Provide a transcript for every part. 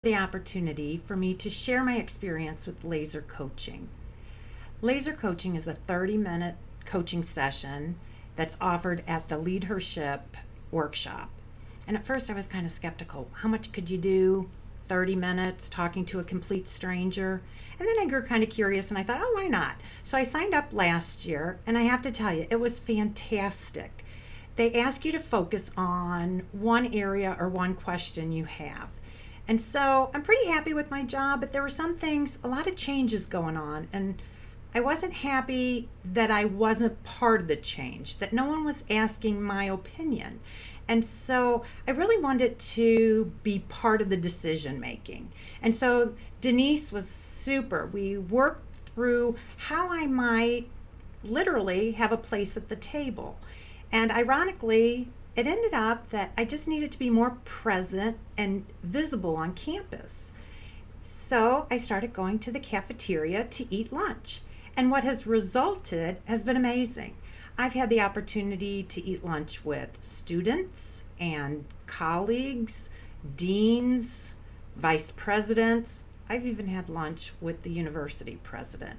The opportunity for me to share my experience with laser coaching. Laser coaching is a 30-minute coaching session that's offered at the LeadHERship workshop. And at first I was kind of skeptical. How much could you do? 30 minutes talking to a complete stranger? And then I grew kind of curious and I thought, oh, why not? So I signed up last year, and I have to tell you, it was fantastic. They ask you to focus on one area or one question you have. And so I'm pretty happy with my job, but there were some things, a lot of changes going on, and I wasn't happy that I wasn't part of the change, that no one was asking my opinion. And so I really wanted to be part of the decision making. And so Denise was super. We worked through how I might literally have a place at the table. And ironically, it ended up that I just needed to be more present and visible on campus. So I started going to the cafeteria to eat lunch. And what has resulted has been amazing. I've had the opportunity to eat lunch with students and colleagues, deans, vice presidents. I've even had lunch with the university president.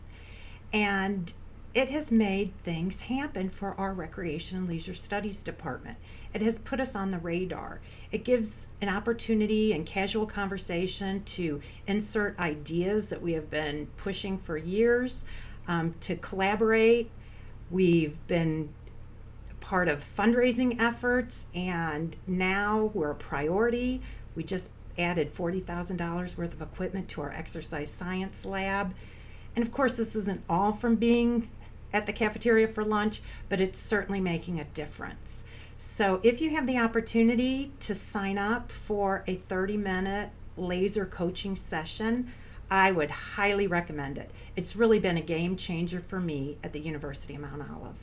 And it has made things happen for our Recreation and Leisure Studies department. It has put us on the radar. It gives an opportunity and casual conversation to insert ideas that we have been pushing for years, to collaborate. We've been part of fundraising efforts, and now we're a priority. We just added $40,000 worth of equipment to our exercise science lab. And of course, this isn't all from being at the cafeteria for lunch, but it's certainly making a difference. So if you have the opportunity to sign up for a 30-minute laser coaching session, I would highly recommend it. It's really been a game changer for me at the University of Mount Olive.